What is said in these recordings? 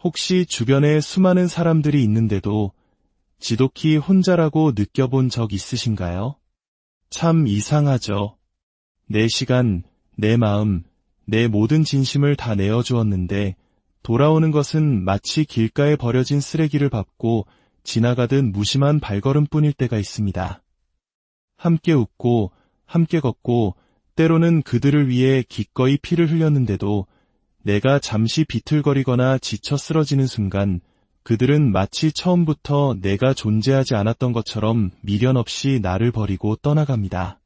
혹시 주변에 수많은 사람들이 있는데도 지독히 혼자라고 느껴본 적 있으신가요? 참 이상하죠. 내 시간, 내 마음, 내 모든 진심을 다 내어주었는데 돌아오는 것은 마치 길가에 버려진 쓰레기를 밟고 지나가듯 무심한 발걸음뿐일 때가 있습니다. 함께 웃고 함께 걷고 때로는 그들을 위해 기꺼이 피를 흘렸는데도 내가 잠시 비틀거리거나 지쳐 쓰러지는 순간 그들은 마치 처음부터 내가 존재하지 않았던 것처럼 미련 없이 나를 버리고 떠나갑니다.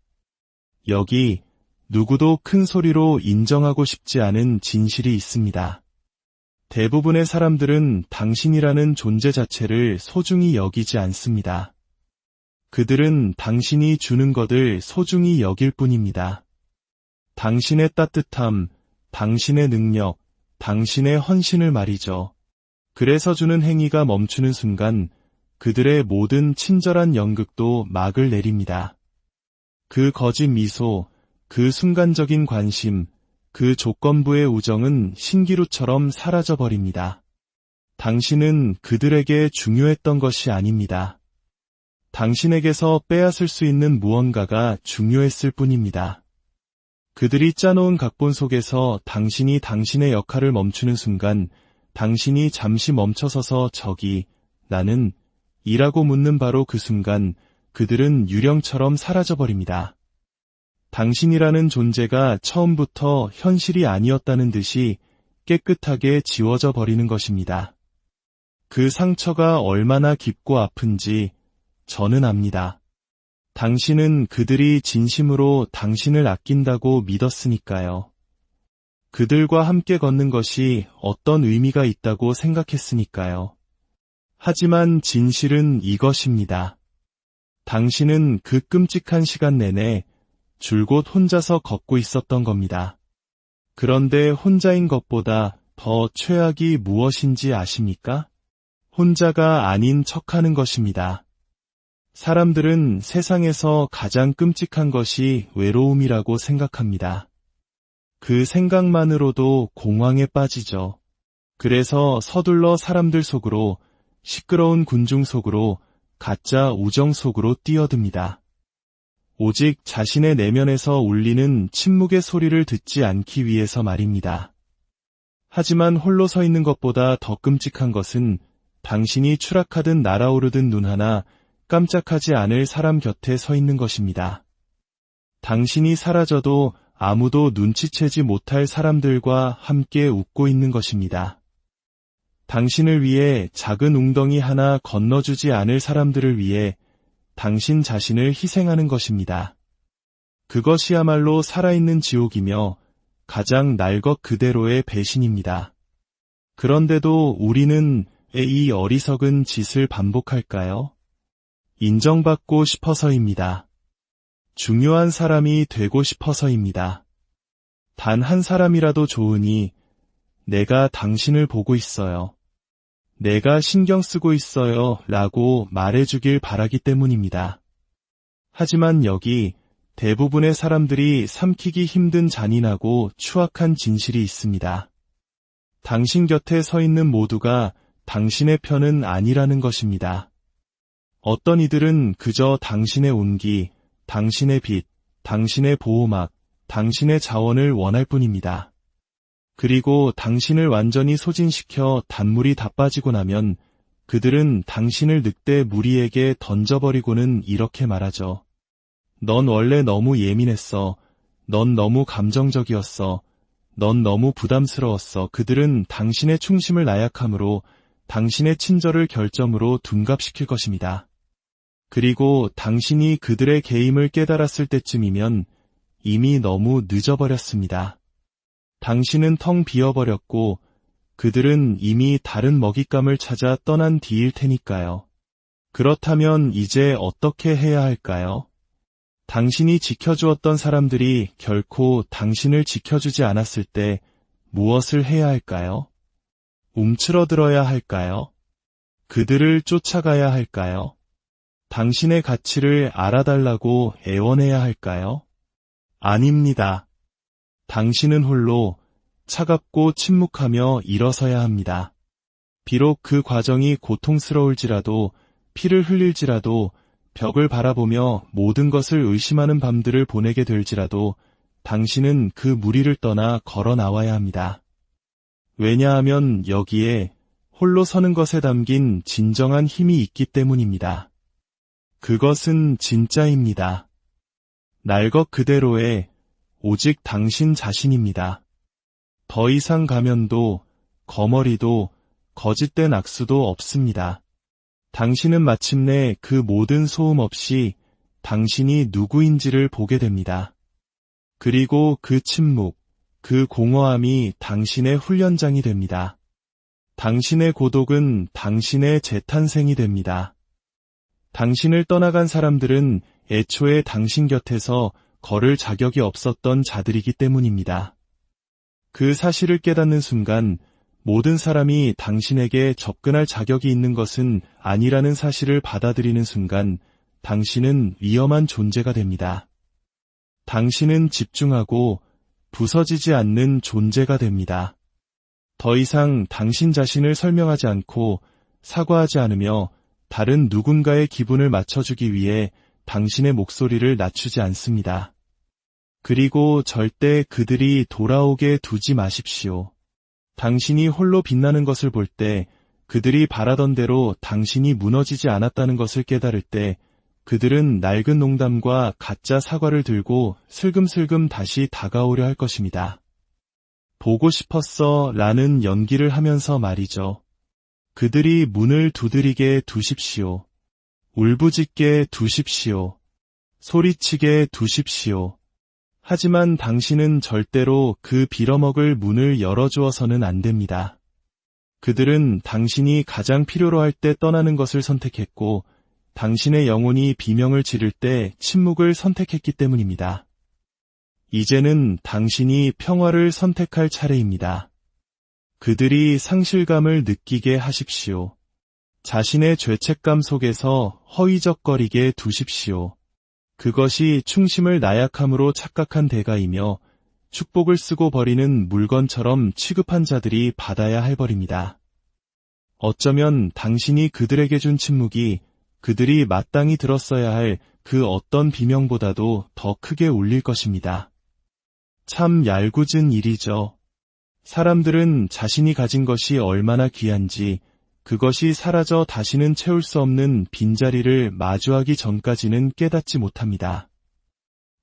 여기 누구도 큰 소리로 인정하고 싶지 않은 진실이 있습니다. 대부분의 사람들은 당신이라는 존재 자체를 소중히 여기지 않습니다. 그들은 당신이 주는 것을 소중히 여길 뿐입니다. 당신의 따뜻함, 당신의 능력, 당신의 헌신을 말이죠. 그래서 주는 행위가 멈추는 순간 그들의 모든 친절한 연극도 막을 내립니다. 그 거짓 미소, 그 순간적인 관심, 그 조건부의 우정은 신기루처럼 사라져버립니다. 당신은 그들에게 중요했던 것이 아닙니다. 당신에게서 빼앗을 수 있는 무언가가 중요했을 뿐입니다. 그들이 짜놓은 각본 속에서 당신이 당신의 역할을 멈추는 순간 당신이 잠시 멈춰서서 저기 나는 이라고 묻는 바로 그 순간 그들은 유령처럼 사라져버립니다. 당신이라는 존재가 처음부터 현실이 아니었다는 듯이 깨끗하게 지워져 버리는 것입니다. 그 상처가 얼마나 깊고 아픈지 저는 압니다. 당신은 그들이 진심으로 당신을 아낀다고 믿었으니까요. 그들과 함께 걷는 것이 어떤 의미가 있다고 생각했으니까요. 하지만 진실은 이것입니다. 당신은 그 끔찍한 시간 내내 줄곧 혼자서 걷고 있었던 겁니다. 그런데 혼자인 것보다 더 최악이 무엇인지 아십니까? 혼자가 아닌 척하는 것입니다. 사람들은 세상에서 가장 끔찍한 것이 외로움이라고 생각합니다. 그 생각만으로도 공황에 빠지죠. 그래서 서둘러 사람들 속으로, 시끄러운 군중 속으로, 가짜 우정 속으로 뛰어듭니다. 오직 자신의 내면에서 울리는 침묵의 소리를 듣지 않기 위해서 말입니다. 하지만 홀로 서 있는 것보다 더 끔찍한 것은 당신이 추락하듯 날아오르던 눈 하나 깜짝하지 않을 사람 곁에 서 있는 것입니다. 당신이 사라져도 아무도 눈치채지 못할 사람들과 함께 웃고 있는 것입니다. 당신을 위해 작은 웅덩이 하나 건너주지 않을 사람들을 위해 당신 자신을 희생하는 것입니다. 그것이야말로 살아있는 지옥이며 가장 날 것 그대로의 배신입니다. 그런데도 우리는 왜 이 어리석은 짓을 반복할까요? 인정받고 싶어서입니다. 중요한 사람이 되고 싶어서입니다. 단 한 사람이라도 좋으니 내가 당신을 보고 있어요. 내가 신경 쓰고 있어요 라고 말해주길 바라기 때문입니다. 하지만 여기 대부분의 사람들이 삼키기 힘든 잔인하고 추악한 진실이 있습니다. 당신 곁에 서 있는 모두가 당신의 편은 아니라는 것입니다. 어떤 이들은 그저 당신의 온기, 당신의 빛, 당신의 보호막, 당신의 자원을 원할 뿐입니다. 그리고 당신을 완전히 소진시켜 단물이 다 빠지고 나면 그들은 당신을 늑대 무리에게 던져버리고는 이렇게 말하죠. 넌 원래 너무 예민했어. 넌 너무 감정적이었어. 넌 너무 부담스러웠어. 그들은 당신의 충심을 나약함으로 당신의 친절을 결점으로 둔갑시킬 것입니다. 그리고 당신이 그들의 개임을 깨달았을 때쯤이면 이미 너무 늦어버렸습니다. 당신은 텅 비어버렸고 그들은 이미 다른 먹잇감을 찾아 떠난 뒤일 테니까요. 그렇다면 이제 어떻게 해야 할까요? 당신이 지켜주었던 사람들이 결코 당신을 지켜주지 않았을 때 무엇을 해야 할까요? 움츠러들어야 할까요? 그들을 쫓아가야 할까요? 당신의 가치를 알아달라고 애원해야 할까요? 아닙니다. 당신은 홀로 차갑고 침묵하며 일어서야 합니다. 비록 그 과정이 고통스러울지라도 피를 흘릴지라도 벽을 바라보며 모든 것을 의심하는 밤들을 보내게 될지라도 당신은 그 무리를 떠나 걸어 나와야 합니다. 왜냐하면 여기에 홀로 서는 것에 담긴 진정한 힘이 있기 때문입니다. 그것은 진짜입니다. 날 것 그대로의 오직 당신 자신입니다. 더 이상 가면도, 거머리도, 거짓된 악수도 없습니다. 당신은 마침내 그 모든 소음 없이 당신이 누구인지를 보게 됩니다. 그리고 그 침묵, 그 공허함이 당신의 훈련장이 됩니다. 당신의 고독은 당신의 재탄생이 됩니다. 당신을 떠나간 사람들은 애초에 당신 곁에서 걸을 자격이 없었던 자들이기 때문입니다. 그 사실을 깨닫는 순간 모든 사람이 당신에게 접근할 자격이 있는 것은 아니라는 사실을 받아들이는 순간 당신은 위험한 존재가 됩니다. 당신은 집중하고 부서지지 않는 존재가 됩니다. 더 이상 당신 자신을 설명하지 않고 사과하지 않으며 다른 누군가의 기분을 맞춰주기 위해 당신의 목소리를 낮추지 않습니다. 그리고 절대 그들이 돌아오게 두지 마십시오. 당신이 홀로 빛나는 것을 볼 때, 그들이 바라던 대로 당신이 무너지지 않았다는 것을 깨달을 때, 그들은 낡은 농담과 가짜 사과를 들고 슬금슬금 다시 다가오려 할 것입니다. 보고 싶었어 라는 연기를 하면서 말이죠. 그들이 문을 두드리게 두십시오. 울부짖게 두십시오. 소리치게 두십시오. 하지만 당신은 절대로 그 빌어먹을 문을 열어주어서는 안 됩니다. 그들은 당신이 가장 필요로 할 때 떠나는 것을 선택했고, 당신의 영혼이 비명을 지를 때 침묵을 선택했기 때문입니다. 이제는 당신이 평화를 선택할 차례입니다. 그들이 상실감을 느끼게 하십시오. 자신의 죄책감 속에서 허위적거리게 두십시오. 그것이 충심을 나약함으로 착각한 대가이며 축복을 쓰고 버리는 물건처럼 취급한 자들이 받아야 할 벌입니다. 어쩌면 당신이 그들에게 준 침묵이 그들이 마땅히 들었어야 할 그 어떤 비명보다도 더 크게 울릴 것입니다. 참 얄궂은 일이죠. 사람들은 자신이 가진 것이 얼마나 귀한지, 그것이 사라져 다시는 채울 수 없는 빈자리를 마주하기 전까지는 깨닫지 못합니다.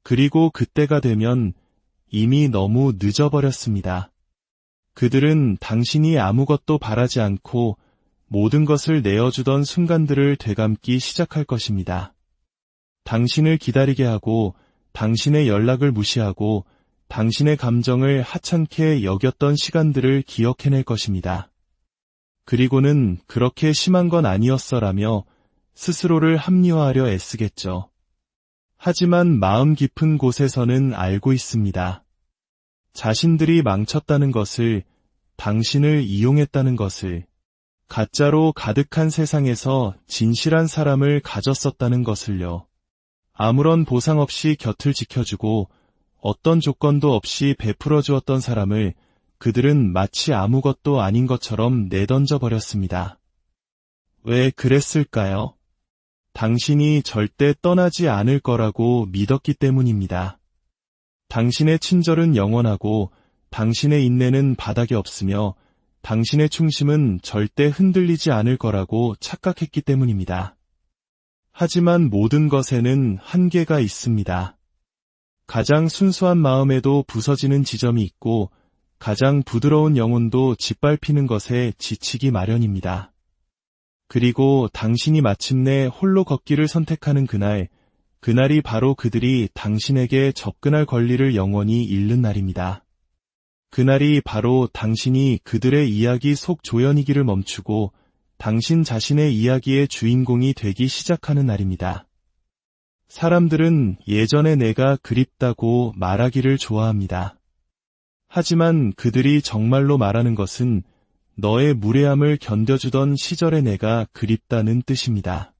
그리고 그때가 되면 이미 너무 늦어버렸습니다. 그들은 당신이 아무것도 바라지 않고 모든 것을 내어주던 순간들을 되감기 시작할 것입니다. 당신을 기다리게 하고, 당신의 연락을 무시하고, 당신의 감정을 하찮게 여겼던 시간들을 기억해낼 것입니다. 그리고는 그렇게 심한 건 아니었어라며 스스로를 합리화하려 애쓰겠죠. 하지만 마음 깊은 곳에서는 알고 있습니다. 자신들이 망쳤다는 것을, 당신을 이용했다는 것을, 가짜로 가득한 세상에서 진실한 사람을 가졌었다는 것을요. 아무런 보상 없이 곁을 지켜주고 어떤 조건도 없이 베풀어 주었던 사람을 그들은 마치 아무것도 아닌 것처럼 내던져 버렸습니다. 왜 그랬을까요? 당신이 절대 떠나지 않을 거라고 믿었기 때문입니다. 당신의 친절은 영원하고 당신의 인내는 바닥이 없으며 당신의 충심은 절대 흔들리지 않을 거라고 착각했기 때문입니다. 하지만 모든 것에는 한계가 있습니다. 가장 순수한 마음에도 부서지는 지점이 있고 가장 부드러운 영혼도 짓밟히는 것에 지치기 마련입니다. 그리고 당신이 마침내 홀로 걷기를 선택하는 그날이 바로 그들이 당신에게 접근할 권리를 영원히 잃는 날입니다. 그날이 바로 당신이 그들의 이야기 속 조연이기를 멈추고 당신 자신의 이야기의 주인공이 되기 시작하는 날입니다. 사람들은 예전에 내가 그립다고 말하기를 좋아합니다. 하지만 그들이 정말로 말하는 것은 너의 무례함을 견뎌주던 시절의 내가 그립다는 뜻입니다.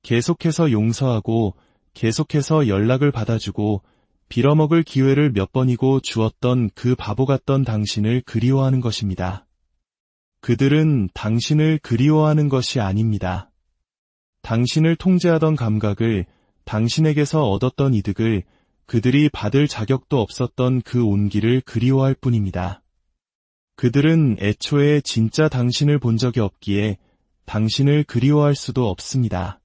계속해서 용서하고 계속해서 연락을 받아주고 빌어먹을 기회를 몇 번이고 주었던 그 바보 같던 당신을 그리워하는 것입니다. 그들은 당신을 그리워하는 것이 아닙니다. 당신을 통제하던 감각을, 당신에게서 얻었던 이득을, 그들이 받을 자격도 없었던 그 온기를 그리워할 뿐입니다. 그들은 애초에 진짜 당신을 본 적이 없기에 당신을 그리워할 수도 없습니다.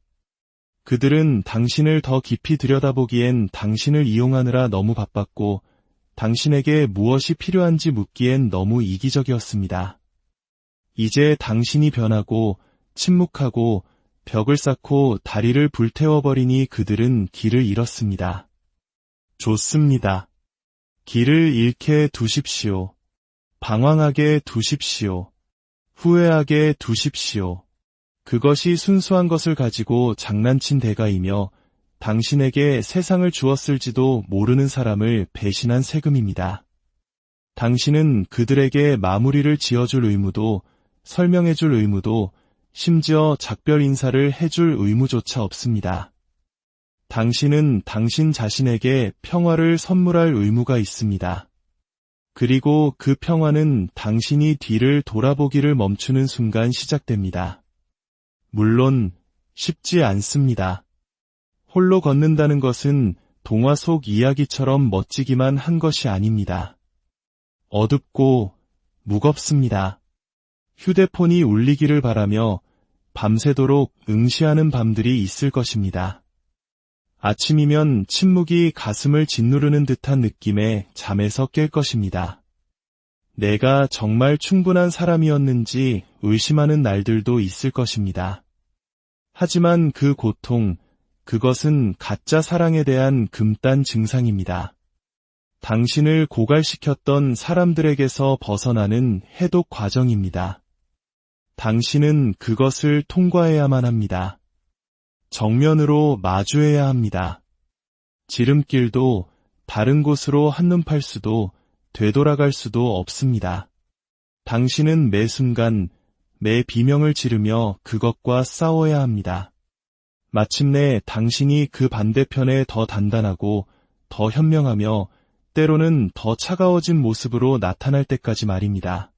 그들은 당신을 더 깊이 들여다보기엔 당신을 이용하느라 너무 바빴고 당신에게 무엇이 필요한지 묻기엔 너무 이기적이었습니다. 이제 당신이 변하고 침묵하고 벽을 쌓고 다리를 불태워버리니 그들은 길을 잃었습니다. 좋습니다. 길을 잃게 두십시오. 방황하게 두십시오. 후회하게 두십시오. 그것이 순수한 것을 가지고 장난친 대가이며 당신에게 세상을 주었을지도 모르는 사람을 배신한 세금입니다. 당신은 그들에게 마무리를 지어줄 의무도 설명해줄 의무도 심지어 작별 인사를 해줄 의무조차 없습니다. 당신은 당신 자신에게 평화를 선물할 의무가 있습니다. 그리고 그 평화는 당신이 뒤를 돌아보기를 멈추는 순간 시작됩니다. 물론 쉽지 않습니다. 홀로 걷는다는 것은 동화 속 이야기처럼 멋지기만 한 것이 아닙니다. 어둡고 무겁습니다. 휴대폰이 울리기를 바라며 밤새도록 응시하는 밤들이 있을 것입니다. 아침이면 침묵이 가슴을 짓누르는 듯한 느낌에 잠에서 깰 것입니다. 내가 정말 충분한 사람이었는지 의심하는 날들도 있을 것입니다. 하지만 그 고통, 그것은 가짜 사랑에 대한 금단 증상입니다. 당신을 고갈시켰던 사람들에게서 벗어나는 해독 과정입니다. 당신은 그것을 통과해야만 합니다. 정면으로 마주해야 합니다. 지름길도 다른 곳으로 한눈 팔 수도 되돌아갈 수도 없습니다. 당신은 매 순간 매 비명을 지르며 그것과 싸워야 합니다. 마침내 당신이 그 반대편에 더 단단하고 더 현명하며 때로는 더 차가워진 모습으로 나타날 때까지 말입니다.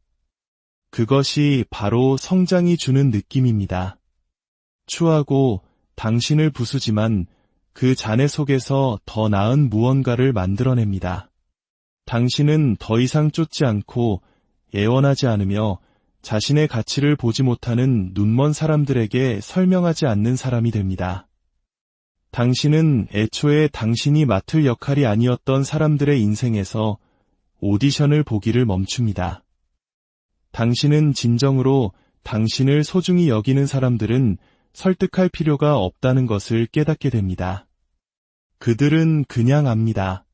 그것이 바로 성장이 주는 느낌입니다. 추하고 당신을 부수지만 그 잔해 속에서 더 나은 무언가를 만들어냅니다. 당신은 더 이상 쫓지 않고 애원하지 않으며 자신의 가치를 보지 못하는 눈먼 사람들에게 설명하지 않는 사람이 됩니다. 당신은 애초에 당신이 맡을 역할이 아니었던 사람들의 인생에서 오디션을 보기를 멈춥니다. 당신은 진정으로 당신을 소중히 여기는 사람들은 설득할 필요가 없다는 것을 깨닫게 됩니다. 그들은 그냥 압니다.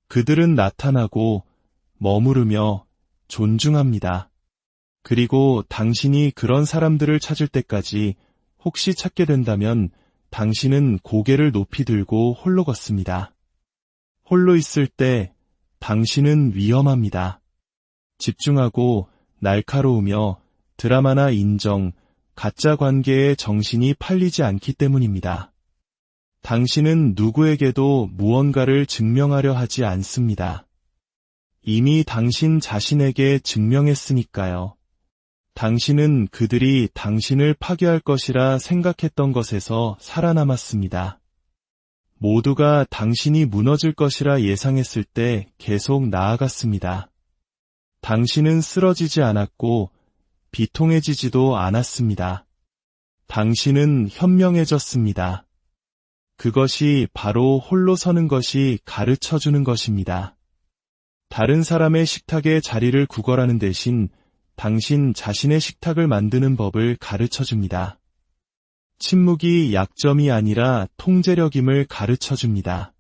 그들은 나타나고 머무르며 존중합니다. 그리고 당신이 그런 사람들을 찾을 때까지 혹시 찾게 된다면 당신은 고개를 높이 들고 홀로 걷습니다. 홀로 있을 때 당신은 위험합니다. 집중하고 날카로우며 드라마나 인정, 가짜 관계에 정신이 팔리지 않기 때문입니다. 당신은 누구에게도 무언가를 증명하려 하지 않습니다. 이미 당신 자신에게 증명했으니까요. 당신은 그들이 당신을 파괴할 것이라 생각했던 것에서 살아남았습니다. 모두가 당신이 무너질 것이라 예상했을 때 계속 나아갔습니다. 당신은 쓰러지지 않았고 비통해지지도 않았습니다. 당신은 현명해졌습니다. 그것이 바로 홀로 서는 것이 가르쳐주는 것입니다. 다른 사람의 식탁에 자리를 구걸하는 대신 당신 자신의 식탁을 만드는 법을 가르쳐줍니다. 침묵이 약점이 아니라 통제력임을 가르쳐줍니다.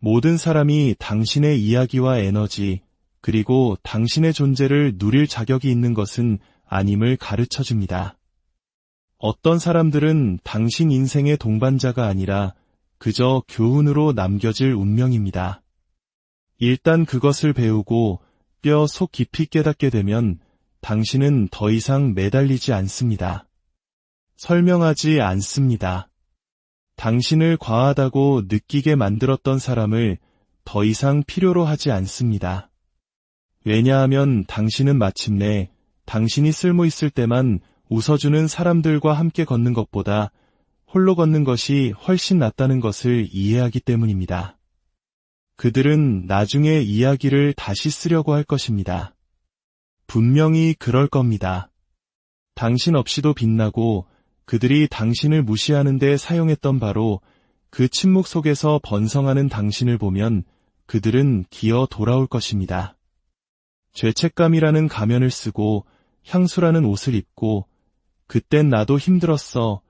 모든 사람이 당신의 이야기와 에너지, 그리고 당신의 존재를 누릴 자격이 있는 것은 아님을 가르쳐줍니다. 어떤 사람들은 당신 인생의 동반자가 아니라 그저 교훈으로 남겨질 운명입니다. 일단 그것을 배우고 뼈 속 깊이 깨닫게 되면 당신은 더 이상 매달리지 않습니다. 설명하지 않습니다. 당신을 과하다고 느끼게 만들었던 사람을 더 이상 필요로 하지 않습니다. 왜냐하면 당신은 마침내 당신이 쓸모 있을 때만 웃어주는 사람들과 함께 걷는 것보다 홀로 걷는 것이 훨씬 낫다는 것을 이해하기 때문입니다. 그들은 나중에 이야기를 다시 쓰려고 할 것입니다. 분명히 그럴 겁니다. 당신 없이도 빛나고 그들이 당신을 무시하는 데 사용했던 바로 그 침묵 속에서 번성하는 당신을 보면 그들은 기어 돌아올 것입니다. 죄책감이라는 가면을 쓰고 향수라는 옷을 입고 그땐 나도 힘들었어.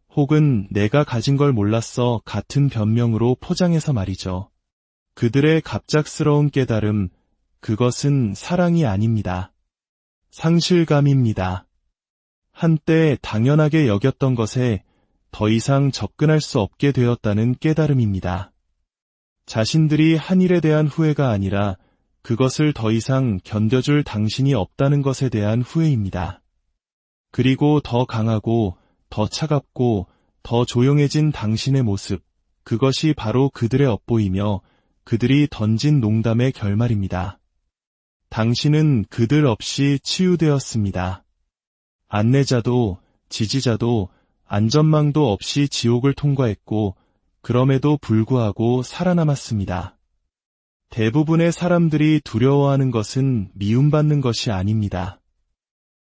혹은 내가 가진 걸 몰랐어 같은 변명으로 포장해서 말이죠. 그들의 갑작스러운 깨달음, 그것은 사랑이 아닙니다. 상실감입니다. 한때 당연하게 여겼던 것에 더 이상 접근할 수 없게 되었다는 깨달음입니다. 자신들이 한 일에 대한 후회가 아니라 그것을 더 이상 견뎌줄 당신이 없다는 것에 대한 후회입니다. 그리고 더 강하고 더 차갑고 더 조용해진 당신의 모습, 그것이 바로 그들의 엇보이며 그들이 던진 농담의 결말입니다. 당신은 그들 없이 치유되었습니다. 안내자도 지지자도 안전망도 없이 지옥을 통과했고 그럼에도 불구하고 살아남았습니다. 대부분의 사람들이 두려워하는 것은 미움받는 것이 아닙니다.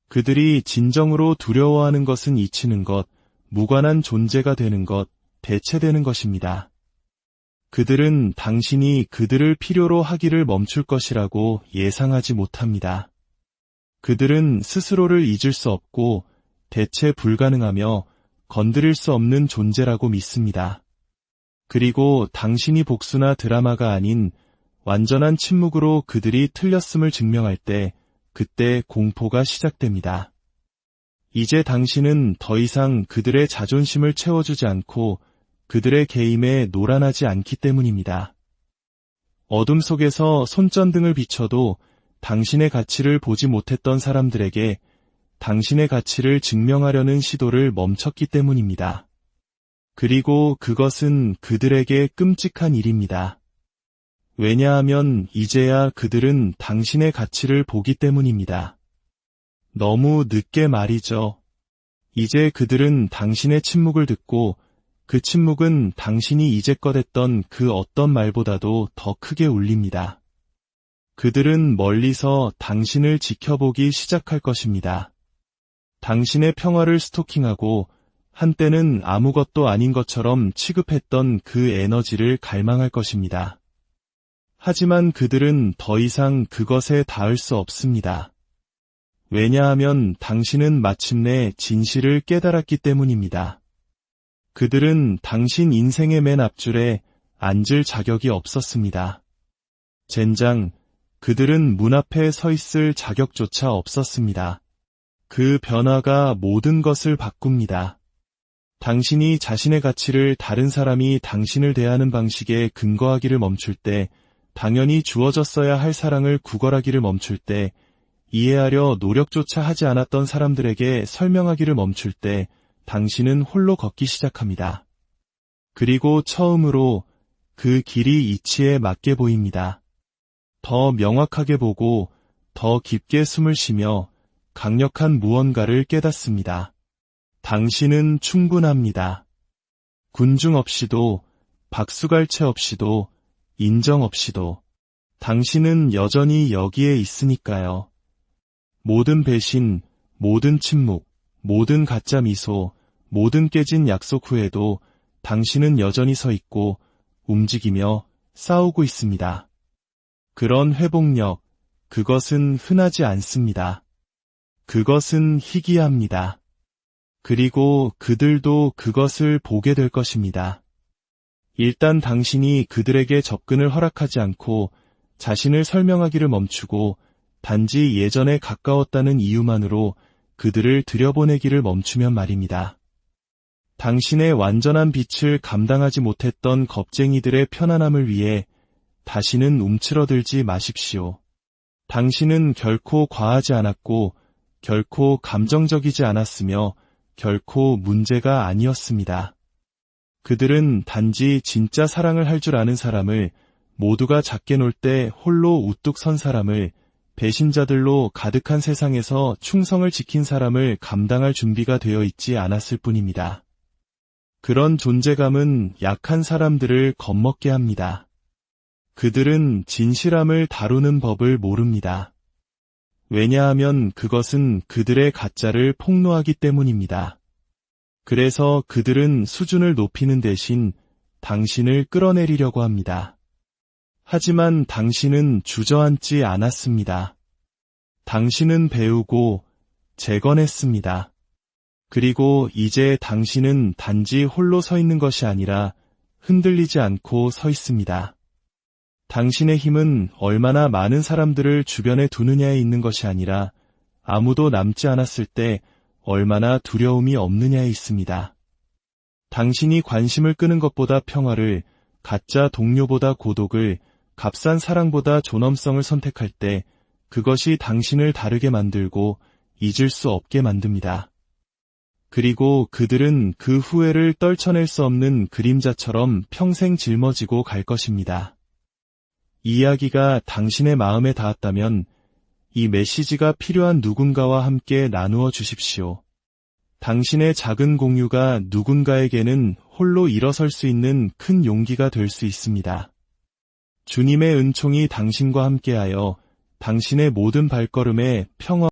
그들이 진정으로 두려워하는 것은 잊히는 것, 무관한 존재가 되는 것, 대체되는 것입니다. 그들은 당신이 그들을 필요로 하기를 멈출 것이라고 예상하지 못합니다. 그들은 스스로를 잊을 수 없고 대체 불가능하며 건드릴 수 없는 존재라고 믿습니다. 그리고 당신이 복수나 드라마가 아닌 완전한 침묵으로 그들이 틀렸음을 증명할 때 그때 공포가 시작됩니다. 이제 당신은 더 이상 그들의 자존심을 채워주지 않고 그들의 게임에 놀아나지 않기 때문입니다. 어둠 속에서 손전등을 비춰도 당신의 가치를 보지 못했던 사람들에게 당신의 가치를 증명하려는 시도를 멈췄기 때문입니다. 그리고 그것은 그들에게 끔찍한 일입니다. 왜냐하면 이제야 그들은 당신의 가치를 보기 때문입니다. 너무 늦게 말이죠. 이제 그들은 당신의 침묵을 듣고 그 침묵은 당신이 이제껏 했던 그 어떤 말보다도 더 크게 울립니다. 그들은 멀리서 당신을 지켜보기 시작할 것입니다. 당신의 평화를 스토킹하고 한때는 아무것도 아닌 것처럼 취급했던 그 에너지를 갈망할 것입니다. 하지만 그들은 더 이상 그것에 닿을 수 없습니다. 왜냐하면 당신은 마침내 진실을 깨달았기 때문입니다. 그들은 당신 인생의 맨 앞줄에 앉을 자격이 없었습니다. 젠장, 그들은 문 앞에 서 있을 자격조차 없었습니다. 그 변화가 모든 것을 바꿉니다. 당신이 자신의 가치를 다른 사람이 당신을 대하는 방식에 근거하기를 멈출 때, 당연히 주어졌어야 할 사랑을 구걸하기를 멈출 때, 이해하려 노력조차 하지 않았던 사람들에게 설명하기를 멈출 때, 당신은 홀로 걷기 시작합니다. 그리고 처음으로 그 길이 이치에 맞게 보입니다. 더 명확하게 보고 더 깊게 숨을 쉬며 강력한 무언가를 깨닫습니다. 당신은 충분합니다. 군중 없이도, 박수갈채 없이도, 인정 없이도 당신은 여전히 여기에 있으니까요. 모든 배신, 모든 침묵, 모든 가짜 미소, 모든 깨진 약속 후에도 당신은 여전히 서 있고 움직이며 싸우고 있습니다. 그런 회복력, 그것은 흔하지 않습니다. 그것은 희귀합니다. 그리고 그들도 그것을 보게 될 것입니다. 일단 당신이 그들에게 접근을 허락하지 않고 자신을 설명하기를 멈추고 단지 예전에 가까웠다는 이유만으로 그들을 들여보내기를 멈추면 말입니다. 당신의 완전한 빛을 감당하지 못했던 겁쟁이들의 편안함을 위해 다시는 움츠러들지 마십시오. 당신은 결코 과하지 않았고 결코 감정적이지 않았으며 결코 문제가 아니었습니다. 그들은 단지 진짜 사랑을 할 줄 아는 사람을, 모두가 작게 놀 때 홀로 우뚝 선 사람을, 배신자들로 가득한 세상에서 충성을 지킨 사람을 감당할 준비가 되어 있지 않았을 뿐입니다. 그런 존재감은 약한 사람들을 겁먹게 합니다. 그들은 진실함을 다루는 법을 모릅니다. 왜냐하면 그것은 그들의 가짜를 폭로하기 때문입니다. 그래서 그들은 수준을 높이는 대신 당신을 끌어내리려고 합니다. 하지만 당신은 주저앉지 않았습니다. 당신은 배우고 재건했습니다. 그리고 이제 당신은 단지 홀로 서 있는 것이 아니라 흔들리지 않고 서 있습니다. 당신의 힘은 얼마나 많은 사람들을 주변에 두느냐에 있는 것이 아니라 아무도 남지 않았을 때 얼마나 두려움이 없느냐에 있습니다. 당신이 관심을 끄는 것보다 평화를, 가짜 동료보다 고독을, 값싼 사랑보다 존엄성을 선택할 때 그것이 당신을 다르게 만들고 잊을 수 없게 만듭니다. 그리고 그들은 그 후회를 떨쳐낼 수 없는 그림자처럼 평생 짊어지고 갈 것입니다. 이 이야기가 당신의 마음에 닿았다면 이 메시지가 필요한 누군가와 함께 나누어 주십시오. 당신의 작은 공유가 누군가에게는 홀로 일어설 수 있는 큰 용기가 될 수 있습니다. 주님의 은총이 당신과 함께하여 당신의 모든 발걸음에 평화